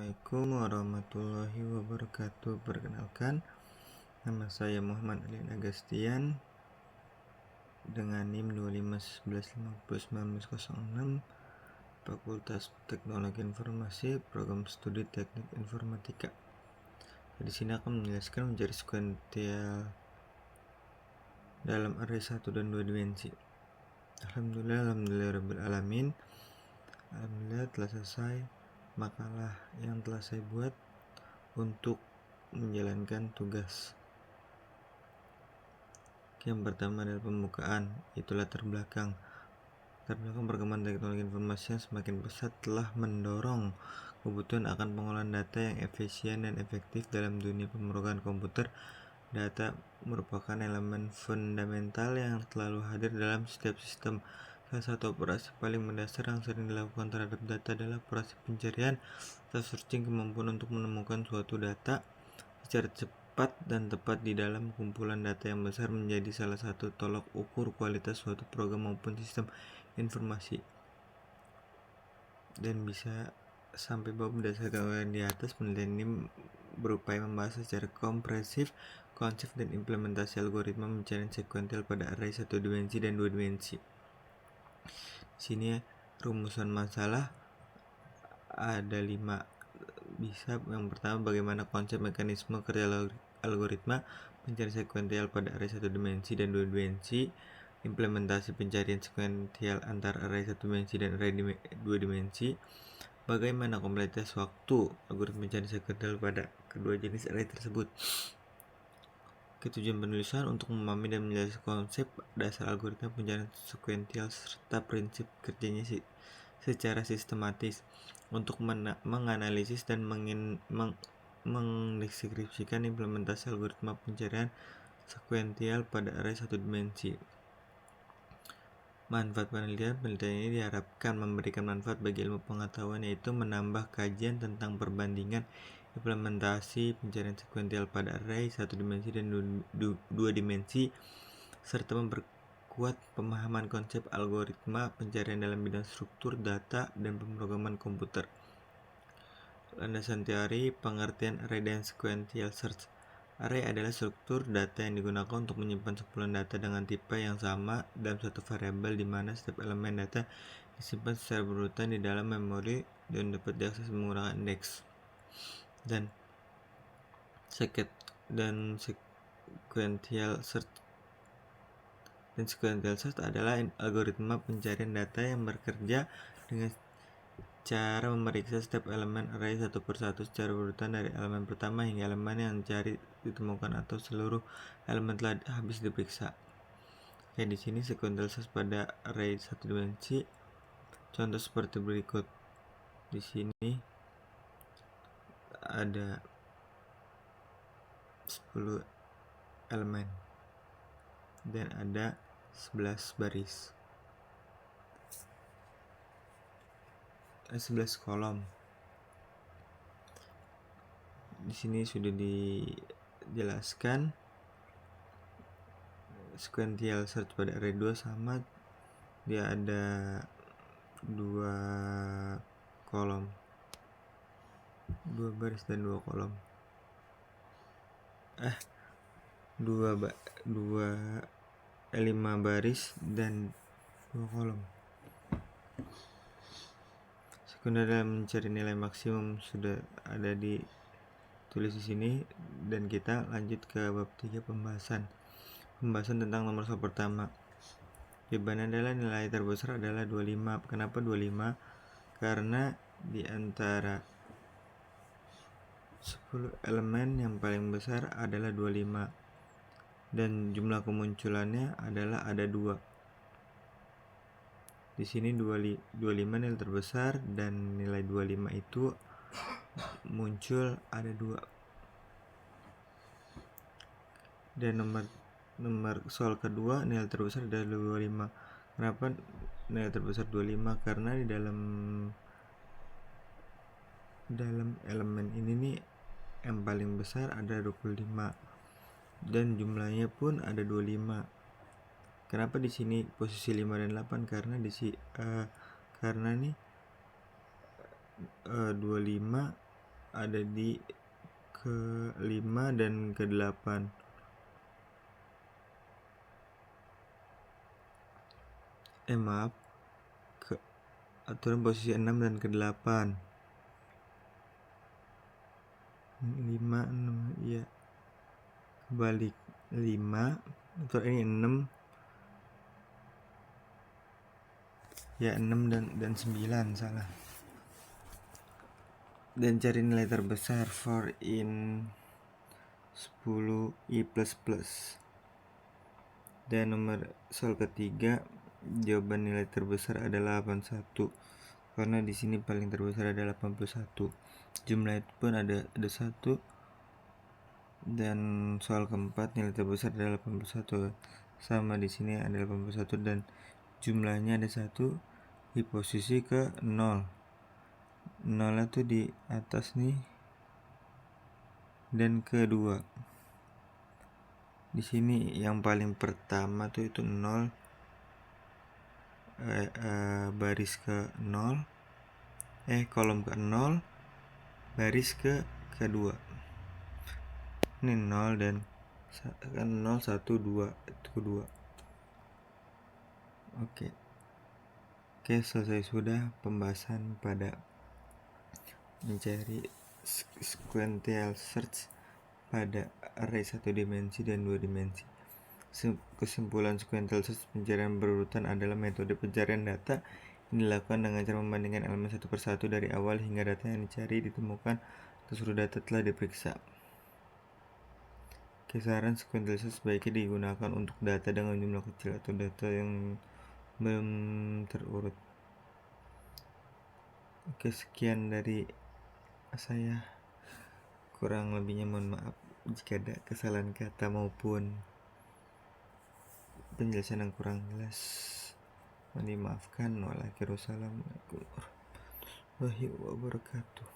Assalamualaikum warahmatullahi wabarakatuh. Perkenalkan, nama saya Muhammad Alin Agastian dengan NIM 25115906, Fakultas Teknologi Informasi, Program Studi Teknik Informatika. Di sini akan menjelaskan mencari sekuensial dalam array 1 dan 2 dimensi. Alhamdulillah telah selesai makalah yang telah saya buat untuk menjalankan tugas. Yang pertama adalah pembukaan, itu latar belakang. Perkembangan teknologi informasi yang semakin pesat telah mendorong kebutuhan akan pengolahan data yang efisien dan efektif dalam dunia pemrograman komputer. Data merupakan elemen fundamental yang selalu hadir dalam setiap sistem. Salah satu operasi paling mendasar yang sering dilakukan terhadap data adalah operasi pencarian atau searching. Kemampuan untuk menemukan suatu data secara cepat dan tepat di dalam kumpulan data yang besar menjadi salah satu tolok ukur kualitas suatu program maupun sistem informasi, dan bisa sampai bahwa berdasarkan yang di atas, penelitian ini berupaya membahas secara komprehensif konsep dan implementasi algoritma pencarian sekuensial pada array 1 dimensi dan 2 dimensi. Sini rumusan masalah ada 5. Yang pertama, bagaimana konsep mekanisme kerja algoritma pencarian sekuensial pada array 1 dimensi dan 2 dimensi, implementasi pencarian sekuensial antara array 1 dimensi dan array 2 dimensi, bagaimana kompleksitas waktu algoritma pencarian sekuensial pada kedua jenis array tersebut. Tujuan penulisan untuk memahami dan menjelaskan konsep dasar algoritma pencarian sekuensial serta prinsip kerjanya secara sistematis untuk menganalisis dan mendeskripsikan implementasi algoritma pencarian sekuensial pada array 1 dimensi. Manfaat penelitian ini diharapkan memberikan manfaat bagi ilmu pengetahuan, yaitu menambah kajian tentang perbandingan implementasi pencarian sekuensial pada array 1 dimensi dan 2 dimensi, serta memperkuat pemahaman konsep algoritma pencarian dalam bidang struktur data dan pemrograman komputer. Landasan teori pengertian array dan sequential search. Array adalah struktur data yang digunakan untuk menyimpan sekumpulan data dengan tipe yang sama dalam satu variabel, di mana setiap elemen data disimpan secara berurutan di dalam memori dan dapat diakses menggunakan indeks. Dan sequential search adalah algoritma pencarian data yang bekerja dengan cara memeriksa setiap elemen array satu persatu secara berurutan dari elemen pertama hingga elemen yang dicari ditemukan atau seluruh elemen telah habis diperiksa. Di sini sequential search pada array 1 dimensi, contoh seperti berikut. Di sini ada 10 elemen dan ada 11 kolom. Di sini sudah dijelaskan sequential search pada array 2 sama, dia ada 2 kolom, 2 baris dan 2 kolom. 5 baris dan 2 kolom. Sekunder dalam mencari nilai maksimum sudah ada ditulis di sini, dan kita lanjut ke bab 3, pembahasan tentang nomor soal pertama. Jawabannya adalah nilai terbesar adalah 25. Kenapa 25? Karena di antara 10 elemen yang paling besar adalah 25, dan jumlah kemunculannya adalah ada 2. Di sini 25 nilai terbesar, dan nilai 25 itu muncul ada 2. Dan nomor soal kedua, nilai terbesar adalah 25. Kenapa nilai terbesar 25? Karena di dalam elemen ini nih yang paling besar ada 25, dan jumlahnya pun ada 25. Kenapa di sini posisi 5 dan 8? Karena karena nih 25 ada di ke-5 dan ke-8. Maaf, aturan posisi 6 dan ke-8. 5, 6, iya. Kebalik 5, atau ini 6. Ya, 6 dan 9, salah. Dan cari nilai terbesar for in 10 i++. Dan nomor soal ketiga, jawaban nilai terbesar adalah 81, karena di sini paling terbesar adalah 81. Jumlah itu pun ada 1. Dan soal keempat, nilai terbesar adalah 81, sama di sini ada 81 dan jumlahnya ada 1 di posisi ke 0. 0 itu di atas nih, dan kedua di sini yang paling pertama tuh itu 0, baris ke 0, kolom ke 0, baris ke kedua. Ini 0 dan 0, 1, 2 itu kedua. Oke, selesai sudah pembahasan pada mencari sequential search pada array 1 dimensi dan 2 dimensi. Kesimpulan sequential search pencarian berurutan adalah metode pencarian data yang dilakukan dengan cara membandingkan elemen satu persatu dari awal hingga data yang dicari ditemukan atau seluruh data telah diperiksa. Saran sequential search sebaiknya digunakan untuk data dengan jumlah kecil atau data yang belum terurut. Oke, sekian dari saya, kurang lebihnya mohon maaf jika ada kesalahan kata maupun penjelasan yang kurang jelas, mohon dimaafkan. Waalaikumsalam warahmatullahi wabarakatuh.